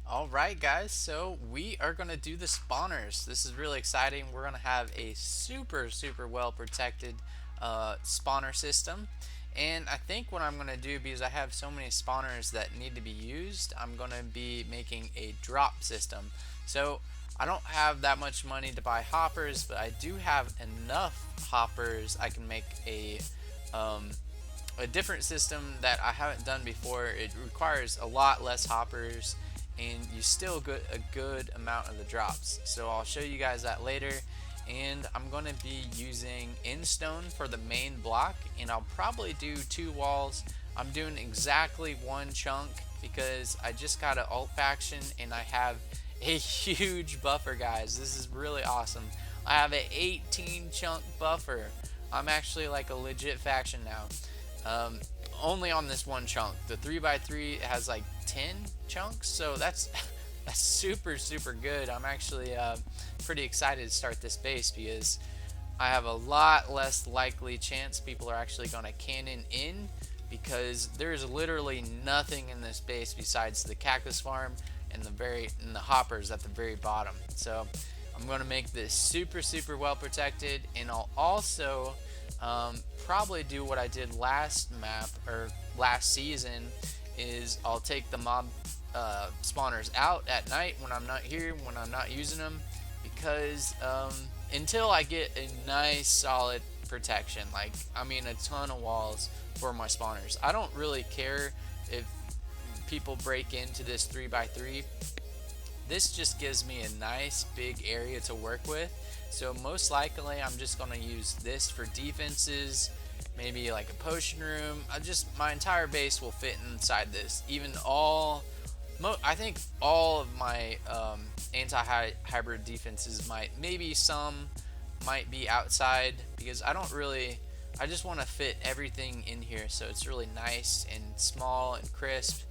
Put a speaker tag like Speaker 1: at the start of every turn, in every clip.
Speaker 1: Alright guys, so we are going to do the spawners. This is really exciting. We're going to have a super well protected spawner system. And I think what I'm going to do, because I have so many spawners that need to be used, I'm going to be making a drop system. So I don't have that much money to buy hoppers, but I do have enough hoppers. I can make um, a different system that I haven't done before. It requires a lot less hoppers and you still get a good amount of the drops. So I'll show you guys that later. And I'm going to be using Endstone for the main block, and I'll probably do 2 walls. I'm doing exactly 1 chunk because I just got an alt faction and I have a huge buffer, guys. This is really awesome. I have an 18 chunk buffer. I'm actually like a legit faction now. Um, Only on this 1 chunk. The 3x3 has like 10 chunks, so that's that's super good. I'm actually pretty excited to start this base because I have a lot less likely chance people are actually going to cannon in, because there's literally nothing in this base besides the cactus farm and the hoppers at the very bottom. So I'm going to make this super well protected, and I'll also probably do what I did last map or last season. Is I'll take the mob spawners out at night when I'm not here, when I'm not using them, because until I get a nice solid protection, like I mean a ton of walls for my spawners. I don't really care if people break into this 3x3. This just gives me a nice big area to work with. So most likely I'm just going to use this for defenses, maybe like a potion room. My entire base will fit inside this. I think all of my anti-hybrid defenses maybe some might be outside, because I just want to fit everything in here so it's really nice and small and crisp.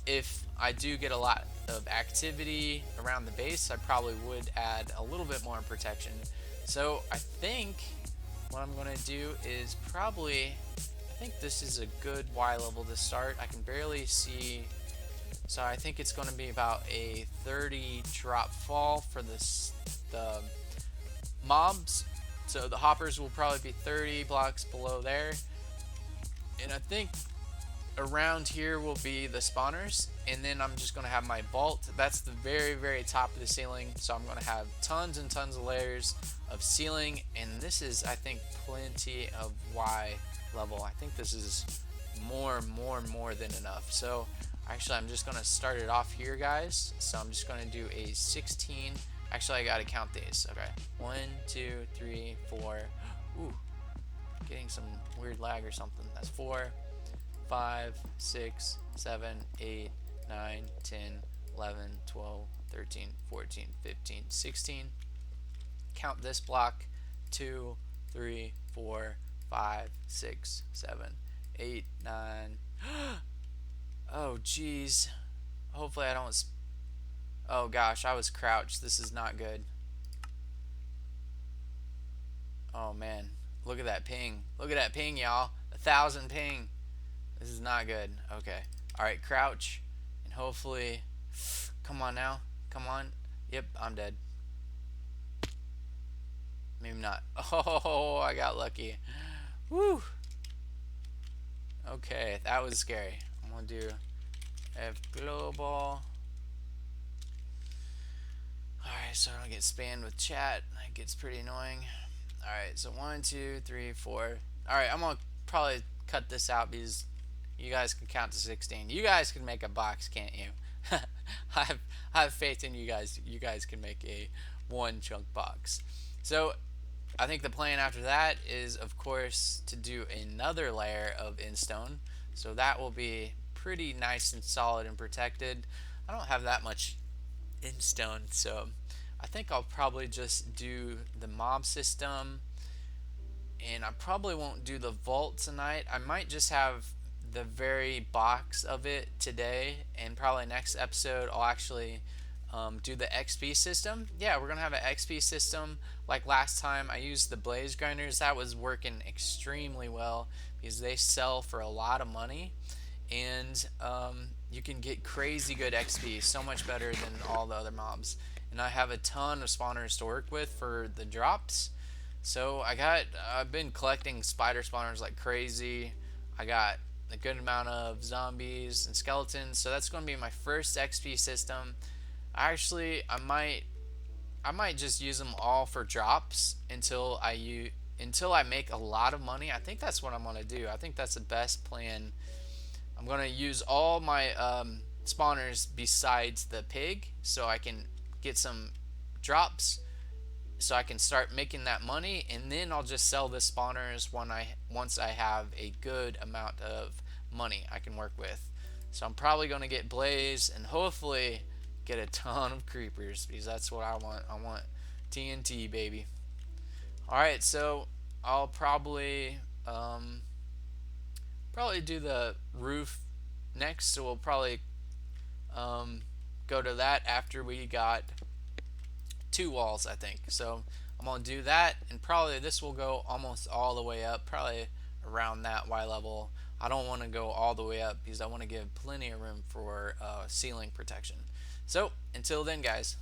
Speaker 1: If I do get a lot of activity around the base, I probably would add a little bit more protection. So I think what I'm going to do is I think this is a good Y level to start. I can barely see, so I think it's going to be about a 30 drop fall for the mobs. So the hoppers will probably be 30 blocks below there. And I think around here will be the spawners, and then I'm just going to have my vault. That's the very top of the ceiling, so I'm going to have tons and tons of layers of ceiling, and this is, I think, plenty of Y level. I think this is more than enough. So actually I'm just going to start it off here, guys. So I'm just going to do a 16. Actually, I got to count these. Okay, 1 2 3 4. Ooh, getting some weird lag or something. That's 4 5 6 7 8 9 10 11 12 13 14 15 16. Count this block: 2 3 4 5 6 7 8 9. Oh geez, hopefully I don't oh gosh, I was crouched. This is not good. Oh man, look at that ping. Look at that ping, y'all. 1,000 ping. This is not good. Okay. Alright, crouch. And hopefully... Come on now. Come on. Yep, I'm dead. Maybe not. Oh, I got lucky. Woo! Okay, that was scary. I'm gonna do F global. Alright, so I don't get spammed with chat. That gets pretty annoying. Alright, so 1 2 3 4. Alright, I'm gonna probably cut this out because you guys can count to 16. You guys can make a box, can't you? I have faith in you guys. You guys can make a 1 chunk box. So I think the plan after that is, of course, to do another layer of Endstone. So that will be pretty nice and solid and protected. I don't have that much Endstone, so I think I'll probably just do the mob system, and I probably won't do the vault tonight. I might just have the very box of it today, and probably next episode I'll actually do the XP system. Yeah, we're gonna have an XP system like last time. I used the blaze grinders. That was working extremely well because they sell for a lot of money, and you can get crazy good XP, so much better than all the other mobs. And I have a ton of spawners to work with for the drops. So I've been collecting spider spawners like crazy. I got a good amount of zombies and skeletons, so that's going to be my first XP system. Actually, I might just use them all for drops until I make a lot of money. I think that's what I'm gonna do. I think that's the best plan. I'm gonna use all my spawners besides the pig, so I can get some drops, so I can start making that money, and then I'll just sell the spawners once I have a good amount of money I can work with. So I'm probably gonna get blaze and hopefully get a ton of creepers because that's what I want. I want TNT, baby. All right, so I'll probably do the roof next. So we'll probably um, go to that after we got 2 walls, I think. So I'm gonna do that, and probably this will go almost all the way up, probably around that Y level. I don't want to go all the way up because I want to give plenty of room for ceiling protection. So until then, guys.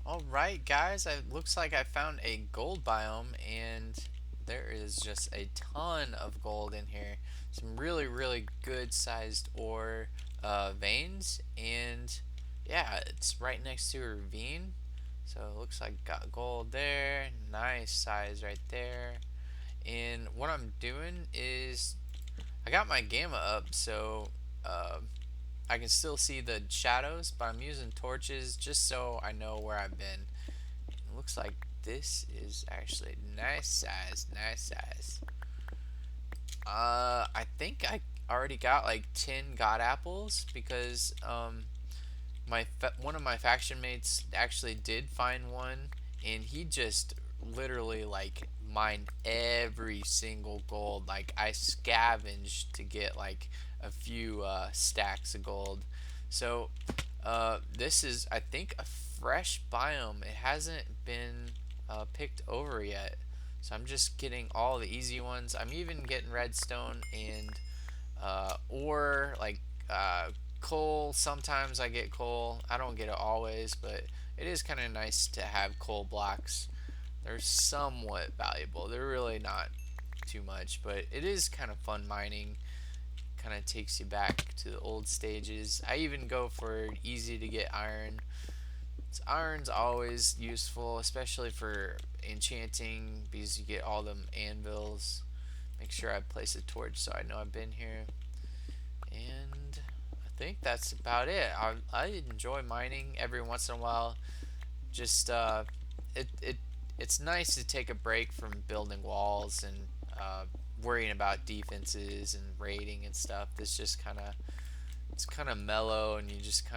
Speaker 1: Alright guys, it looks like I found a gold biome, and there is just a ton of gold in here. Some really, really good sized ore veins, and yeah, it's right next to a ravine. So it looks like got gold there, nice size right there. And what I'm doing is I got my gamma up, so uh, I can still see the shadows, but I'm using torches just so I know where I've been. It looks like this is actually nice size, nice size. I think I already got like 10 god apples because one of my faction mates actually did find one, and he just literally like mined every single gold. Like I scavenged to get like a few stacks of gold. So this is, I think, a fresh biome. It hasn't been picked over yet, so I'm just getting all the easy ones. I'm even getting redstone and ore, like coal. Sometimes I get coal. I don't get it always, but it is kind of nice to have coal blocks. They're somewhat valuable. They're really not too much, but it is kind of fun mining. Kind of takes you back to the old stages. I even go for easy to get iron. Iron's always useful, especially for enchanting, because you get all them anvils. Make sure I place a torch so I know I've been here. And I think that's about it. I enjoy mining every once in a while. Just it's nice to take a break from building walls and worrying about defenses and raiding and stuff. This just it's kind of mellow, and you just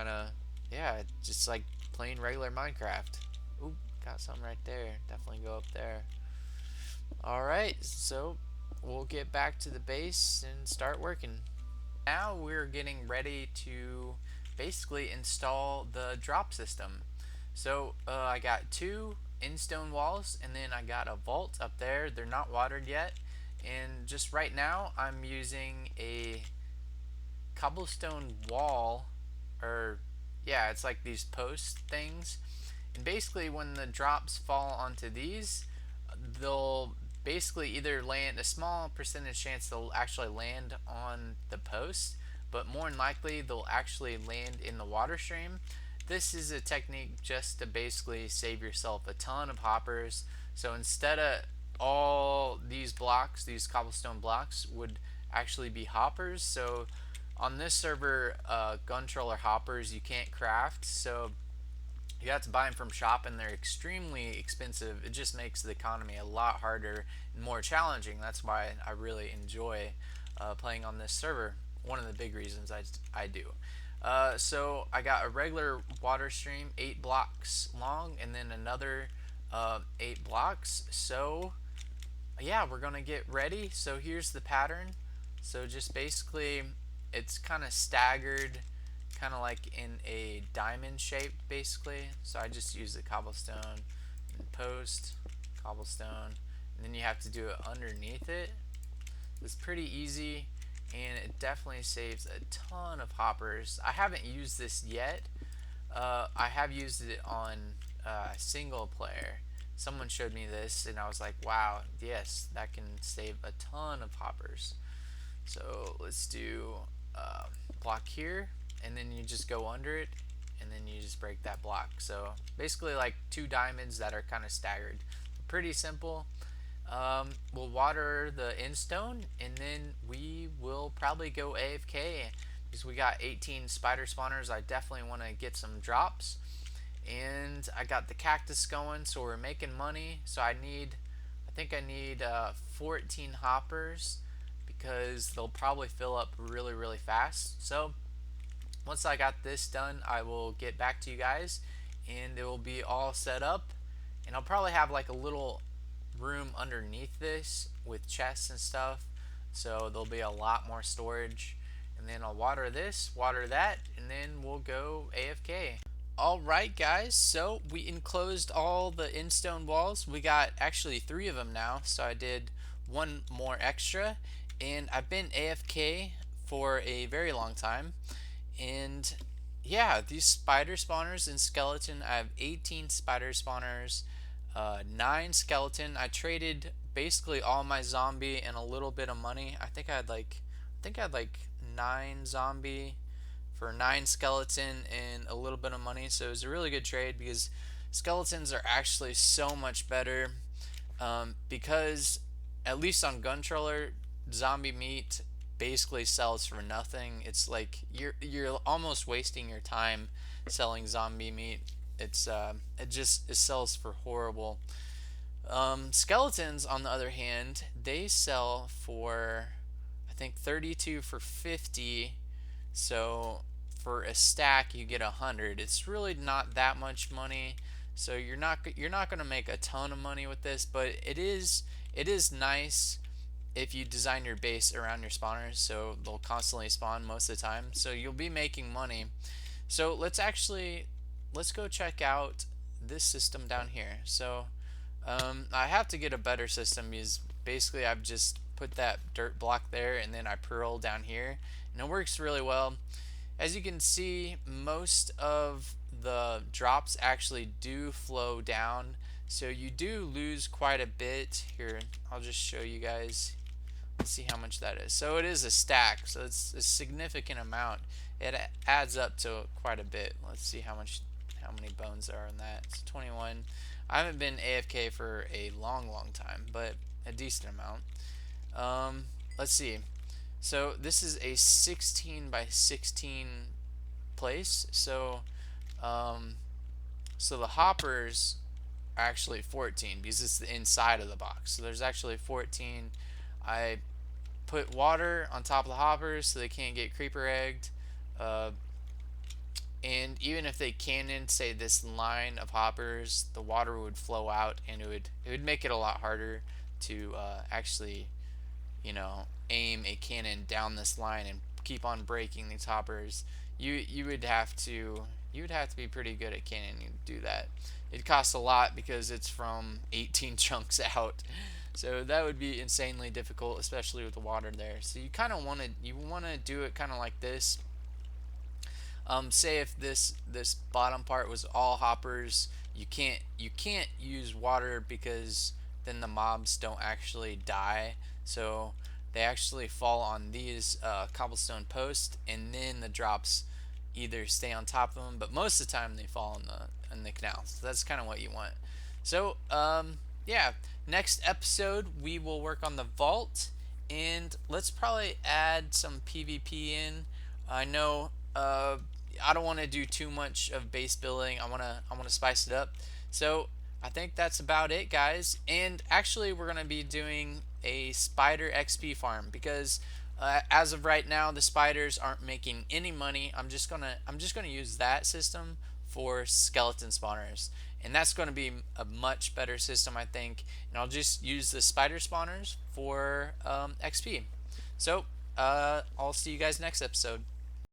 Speaker 1: yeah, just like playing regular Minecraft. Ooh, got some right there. Definitely go up there. All right, so we'll get back to the base and start working. Now we're getting ready to basically install the drop system. So I got 2 in-stone walls, and then I got a vault up there. They're not watered yet, and just right now I'm using a cobblestone wall, or yeah, it's like these post things. And basically when the drops fall onto these, they'll basically either land, a small percentage chance they'll actually land on the post, but more than likely they'll actually land in the water stream. This is a technique just to basically save yourself a ton of hoppers. So instead of all these blocks, these cobblestone blocks would actually be hoppers. So on this server, gun troller hoppers you can't craft, so you have to buy them from shop, and they're extremely expensive. It just makes the economy a lot harder and more challenging. That's why I really enjoy playing on this server. One of the big reasons I do. So I got a regular water stream, 8 blocks long, and then another 8 blocks. So yeah, we're gonna get ready. So here's the pattern. So just basically, it's kind of staggered, kind of like in a diamond shape basically. So I just use the cobblestone and post, cobblestone, and then you have to do it underneath it. It's pretty easy. and it definitely saves a ton of hoppers. I haven't used this yet. I have used it on single player. Someone showed me this, and I was like, wow, yes, that can save a ton of hoppers. So let's do block here, and then you just go under it, and then you just break that block. So basically like two diamonds that are kind of staggered. Pretty simple. We'll water the end stone, and then we will probably go AFK because we got 18 spider spawners. I definitely want to get some drops, and I got the cactus going, so we're making money. So I think I need 14 hoppers because they'll probably fill up really, really fast. So once I got this done, I will get back to you guys, and it will be all set up, and I'll probably have like a little room underneath this with chests and stuff, so there'll be a lot more storage. And then I'll water this, water that, and then we'll go AFK. Alright guys, so we enclosed all the in-stone walls. We got actually 3 of them now, so I did one more extra, and I've been AFK for a very long time. And yeah, these spider spawners and skeleton, I have 18 spider spawners, 9 skeleton. I traded basically all my zombie and a little bit of money. I think I had like 9 zombie for 9 skeleton and a little bit of money. So it was a really good trade because skeletons are actually so much better, because at least on Guntroller, zombie meat basically sells for nothing. It's like you're almost wasting your time selling zombie meat. It sells for horrible. Skeletons, on the other hand, they sell for I think 32 for 50. So for a stack, you get 100. It's really not that much money. So you're not going to make a ton of money with this, but it is nice if you design your base around your spawners so they'll constantly spawn most of the time. So you'll be making money. So let's go check out this system down here. So I have to get a better system because basically I've just put that dirt block there and then I purl down here, and it works really well. As you can see, most of the drops actually do flow down, so you do lose quite a bit. Here, I'll just show you guys. Let's see how much that is. So it is a stack, so it's a significant amount. It adds up to quite a bit. Let's see how many bones are in that. It's 21. I haven't been AFK for a long time, but a decent amount. Let's see. So this is a 16 by 16 place. So so the hoppers are actually 14 because it's the inside of the box. So there's actually 14. I put water on top of the hoppers so they can't get creeper egged. And even if they cannon, say, this line of hoppers, the water would flow out, and it would make it a lot harder to actually, aim a cannon down this line and keep on breaking these hoppers. You would have to be pretty good at cannoning to do that. It costs a lot because it's from 18 chunks out. So that would be insanely difficult, especially with the water there. So you kind of want to do it kind of like this. Say if this bottom part was all hoppers, you can't use water because then the mobs don't actually die. So they actually fall on these cobblestone posts, and then the drops either stay on top of them, but most of the time they fall in the canal. So that's kind of what you want. So yeah, next episode we will work on the vault, and let's probably add some PvP in. I know I don't want to do too much of base building. I want to spice it up. So I think that's about it, guys. And actually, we're gonna be doing a spider XP farm because as of right now, the spiders aren't making any money. I'm just gonna use that system for skeleton spawners, and that's going to be a much better system, I think. And I'll just use the spider spawners for XP. So I'll see you guys next episode.